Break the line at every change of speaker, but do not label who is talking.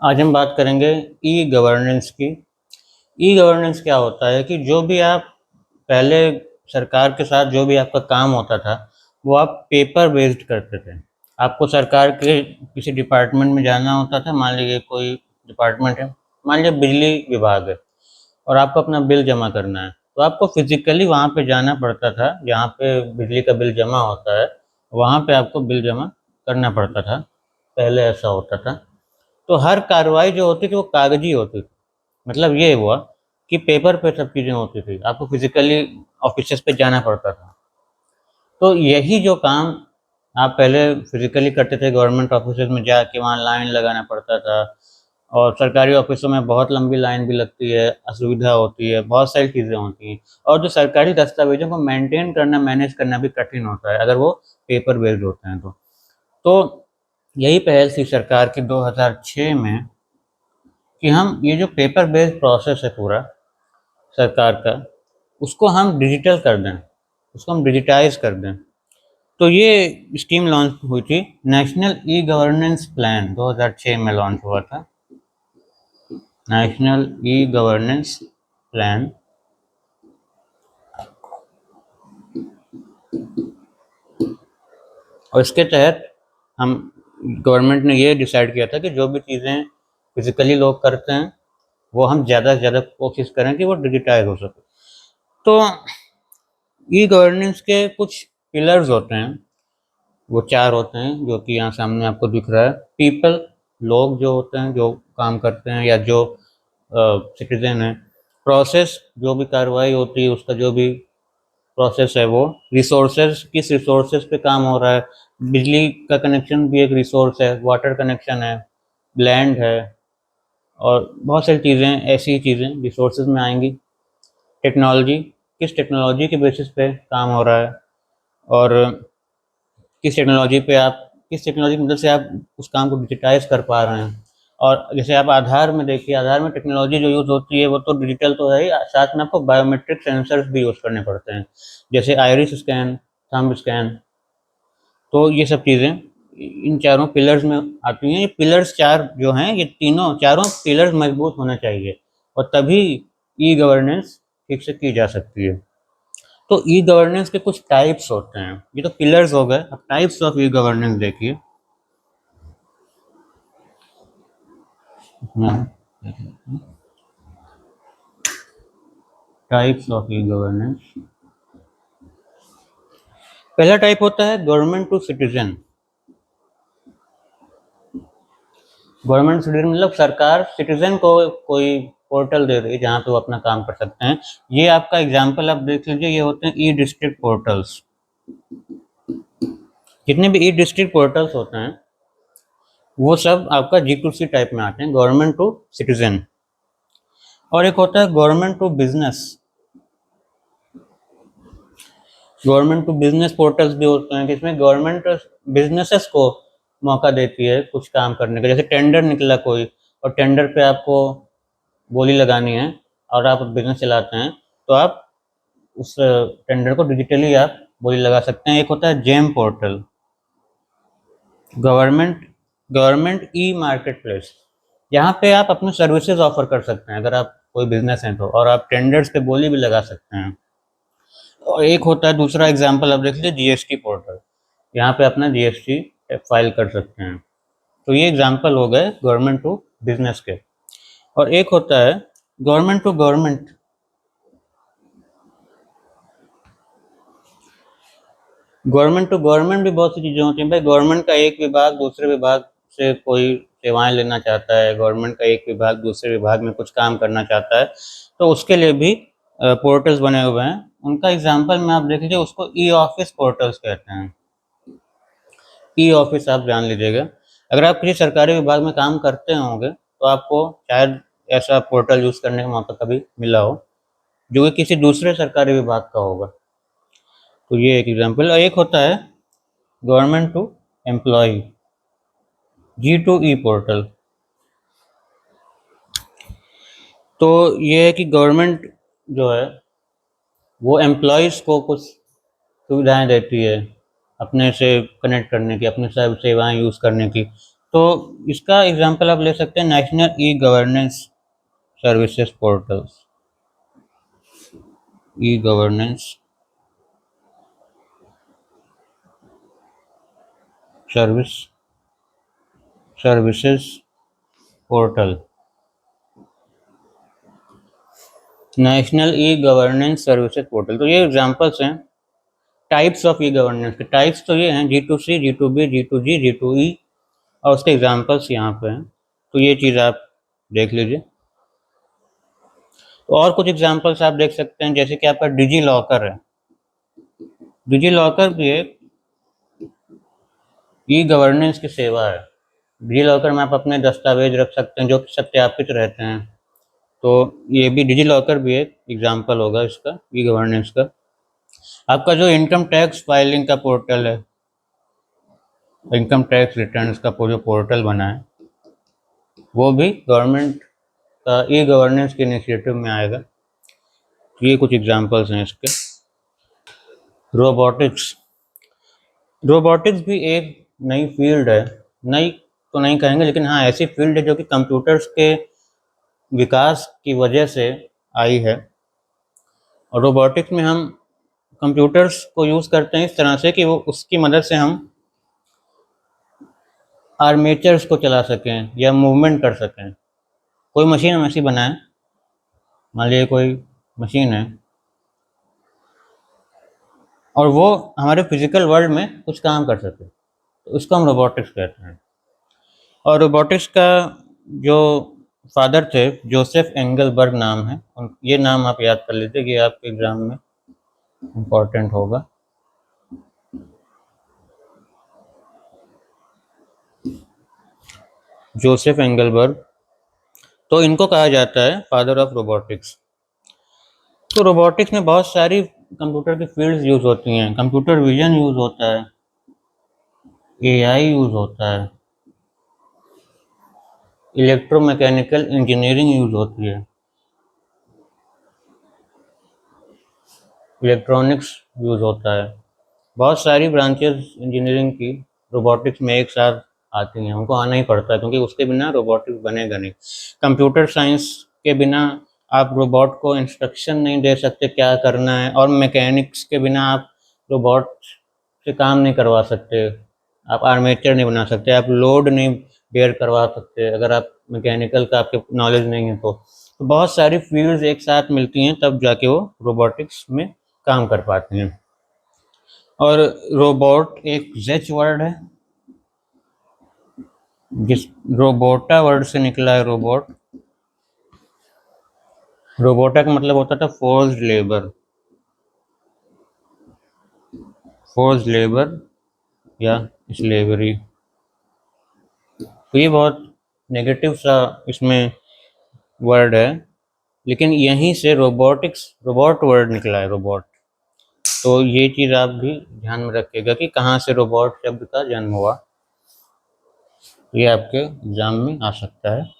आज हम बात करेंगे ई गवर्नेंस की। ई गवर्नेंस क्या होता है कि जो भी आप पहले सरकार के साथ जो भी आपका काम होता था वो आप पेपर बेस्ड करते थे। आपको सरकार के किसी डिपार्टमेंट में जाना होता था। मान लीजिए कोई डिपार्टमेंट है, मान लीजिए बिजली विभाग है, और आपको अपना बिल जमा करना है, तो आपको फिजिकली वहाँ पे जाना पड़ता था। जहाँ पे बिजली का बिल जमा होता है वहाँ पे आपको बिल जमा करना पड़ता था। पहले ऐसा होता था। तो हर कार्रवाई जो होती थी वो कागजी होती थी। मतलब ये हुआ कि पेपर पे सब चीज़ें होती थी, आपको फिजिकली ऑफिसेस पे जाना पड़ता था। तो यही जो काम आप पहले फिजिकली करते थे, गवर्नमेंट ऑफिसेज में जाके वहाँ लाइन लगाना पड़ता था, और सरकारी ऑफिसों में बहुत लंबी लाइन भी लगती है, असुविधा होती है, बहुत सारी चीज़ें होती हैं, और जो सरकारी दस्तावेजों को मेंटेन करना, मैनेज करना भी कठिन होता है अगर वो पेपर बेस्ड होते हैं तो यही पहल थी सरकार की 2006 में कि हम ये जो पेपर बेस्ड प्रोसेस है पूरा सरकार का, उसको हम डिजिटल कर दें, उसको हम डिजिटाइज कर दें। तो ये स्कीम लॉन्च हुई थी। नेशनल ई गवर्नेंस प्लान 2006 में लॉन्च हुआ था। National e governance plan. और इसके तहत हम गवर्नमेंट ने ये डिसाइड किया था कि जो भी चीज़ें फिजिकली लोग करते हैं वो हम ज़्यादा से ज़्यादा कोशिश करें कि वो डिजिटाइज हो सके। तो ई गवर्नेंस के कुछ पिलर्स होते हैं, वो चार होते हैं जो कि यहाँ सामने आपको दिख रहा है। पीपल, लोग जो होते हैं जो काम करते हैं या जो सिटीजन है। प्रोसेस, जो भी कार्रवाई होती है उसका जो भी प्रोसेस है वो। रिसोर्सेज, किस रिसोर्सेज पे काम हो रहा है। बिजली का कनेक्शन भी एक रिसोर्स है, वाटर कनेक्शन है, लैंड है, और बहुत सारी चीज़ें, ऐसी चीज़ें रिसोर्सेज में आएंगी। टेक्नोलॉजी, किस टेक्नोलॉजी के बेसिस पे काम हो रहा है, और किस टेक्नोलॉजी की मदद से आप उस काम को डिजिटाइज कर पा रहे हैं। और जैसे आप आधार में देखिए, आधार में टेक्नोलॉजी जो यूज़ होती है वो तो डिजिटल तो है ही, साथ में आपको बायोमेट्रिक सेंसर्स भी यूज़ करने पड़ते हैं, जैसे आइरिस स्कैन, थंब स्कैन। तो ये सब चीज़ें इन चारों पिलर्स में आती हैं। ये पिलर्स चार जो हैं, ये तीनों चारों पिलर्स मजबूत होने चाहिए, और तभी ई गवर्नेंस ठीक से की जा सकती है। तो ई गवर्नेंस के कुछ टाइप्स होते हैं। ये तो पिलर्स हो गए, अब टाइप्स ऑफ ई गवर्नेंस देखिए। Types of e governance. पहला टाइप होता है government to citizen. Government citizen मतलब सरकार सिटीजन को कोई पोर्टल दे रही है जहाँ पे वो अपना काम कर सकते हैं। ये आपका एग्जांपल आप देख लीजिए, ये होते हैं ई डिस्ट्रिक्ट पोर्टल्स। जितने भी ई डिस्ट्रिक्ट पोर्टल्स होते हैं वो सब आपका G2C टाइप में आते हैं, गवर्नमेंट टू सिटीजन। और एक होता है government to business. Government to business portals भी होते हैं, जिसमें गवर्नमेंट बिजनेसेस को मौका देती है कुछ काम करने का। जैसे टेंडर निकला कोई, और टेंडर पे आपको बोली लगानी है, और आप बिजनेस चलाते हैं, तो आप उस टेंडर को डिजिटली आप बोली लगा सकते हैं। एक होता है GeM portal, government government e market place. यहाँ पे आप अपने सर्विसेज ऑफर कर सकते हैं अगर आप कोई बिजनेस हैं तो, और आप टेंडर्स पे बोली भी लगा सकते हैं। और एक होता है दूसरा एग्जांपल, आप देख लीजिए जीएसटी पोर्टल। यहाँ पे अपना जीएसटी फाइल कर सकते हैं। तो ये एग्जांपल हो गए गवर्नमेंट टू बिजनेस के। और एक होता है government to government. Government to government भी बहुत सी चीज़ें होती हैं भाई। गवर्नमेंट का एक विभाग दूसरे विभाग से कोई सेवाएं लेना चाहता है, गवर्नमेंट का एक विभाग दूसरे विभाग में कुछ काम करना चाहता है, तो उसके लिए भी पोर्टल्स बने हुए हैं। उनका एग्जांपल में आप देख लीजिए, उसको ई ऑफिस पोर्टल्स कहते हैं। ई ऑफिस आप जान लीजिएगा। अगर आप किसी सरकारी विभाग में काम करते होंगे तो आपको शायद ऐसा पोर्टल यूज़ करने का मौका कभी मिला हो, जो कि किसी दूसरे सरकारी विभाग का होगा। तो ये एक एग्जांपल। और एक होता है government to employ, G2E portal. तो ये है कि गवर्नमेंट जो है वो एम्प्लॉयज़ को कुछ सुविधाएं देती है अपने से कनेक्ट करने की, अपने सेवाएं यूज़ करने की। तो इसका एग्जांपल आप ले सकते हैं national e governance services portals, e governance services portal, national e governance services portal. तो ये एग्जांपल्स हैं टाइप्स ऑफ ई गवर्नेंस के। टाइप्स तो ये हैं G2C, G2B, G2G, G2E, और उसके एग्जांपल्स यहाँ पे हैं। तो ये चीज़ आप देख लीजिए। तो और कुछ एग्जांपल्स आप देख सकते हैं, जैसे कि आपका डिजी लॉकर है। डिजी लॉकर भी एक ई गवर्नेंस की सेवा है। डिजी लॉकर में आप अपने दस्तावेज रख सकते हैं जो कि सत्यापित रहते हैं। तो ये भी डिजी लॉकर भी एक एग्जांपल होगा इसका, ई गवर्नेंस का। आपका जो इनकम टैक्स फाइलिंग का पोर्टल है, इनकम टैक्स रिटर्न्स का जो पोर्टल बना है, वो भी गवर्नमेंट का ई गवर्नेंस के इनिशिएटिव में आएगा। ये कुछ एग्जांपल्स हैं इसके। रोबोटिक्स, रोबोटिक्स भी एक नई फील्ड है। नई तो नहीं कहेंगे, लेकिन हाँ ऐसी फील्ड है जो कि कंप्यूटर्स के विकास की वजह से आई है। और रोबोटिक्स में हम कंप्यूटर्स को यूज़ करते हैं इस तरह से कि वो उसकी मदद से हम आर्मेचर्स को चला सकें या मूवमेंट कर सकें। कोई मशीन हम ऐसी बनाएं, मान लीजिए कोई मशीन है और वो हमारे फिजिकल वर्ल्ड में कुछ काम कर सके, तो इसको हम रोबोटिक्स कहते हैं। और रोबोटिक्स का जो फादर थे, जोसेफ एंगलबर्ग नाम है। ये नाम आप याद कर लीजिए, ये आपके एग्जाम में इम्पोर्टेंट होगा। जोसेफ एंगलबर्ग, तो इनको कहा जाता है फादर ऑफ रोबोटिक्स। तो रोबोटिक्स में बहुत सारी कंप्यूटर की फील्ड्स यूज होती हैं। कंप्यूटर विजन यूज होता है, एआई यूज होता है, इलेक्ट्रोमैकेनिकल इंजीनियरिंग यूज होती है, इलेक्ट्रॉनिक्स यूज होता है। बहुत सारी ब्रांचेस इंजीनियरिंग की रोबोटिक्स में एक साथ आती हैं, उनको आना ही पड़ता है, क्योंकि उसके बिना रोबोटिक्स बनेगा नहीं। कंप्यूटर साइंस के बिना आप रोबोट को इंस्ट्रक्शन नहीं दे सकते क्या करना है, और मैकेनिक्स के बिना आप रोबोट से काम नहीं करवा सकते। आप आर्मेचर नहीं बना सकते, आप लोड नहीं बेयर करवा सकते अगर आप मैकेनिकल का आपके नॉलेज नहीं है तो बहुत सारी फील्ड्स एक साथ मिलती हैं तब जाके वो रोबोटिक्स में काम कर पाते हैं। और रोबोट एक जेच वर्ड है, जिस रोबोटा वर्ड से निकला है रोबोट। रोबोटा का मतलब होता था फोर्स्ड लेबर, फोर्स्ड लेबर या स्लेवरी। तो ये बहुत नेगेटिव सा इसमें वर्ड है, लेकिन यहीं से रोबोटिक्स, रोबोट वर्ड निकला है, रोबोट। तो ये चीज़ आप भी ध्यान में रखिएगा कि कहाँ से रोबोट शब्द का जन्म हुआ। ये आपके एग्जाम में आ सकता है।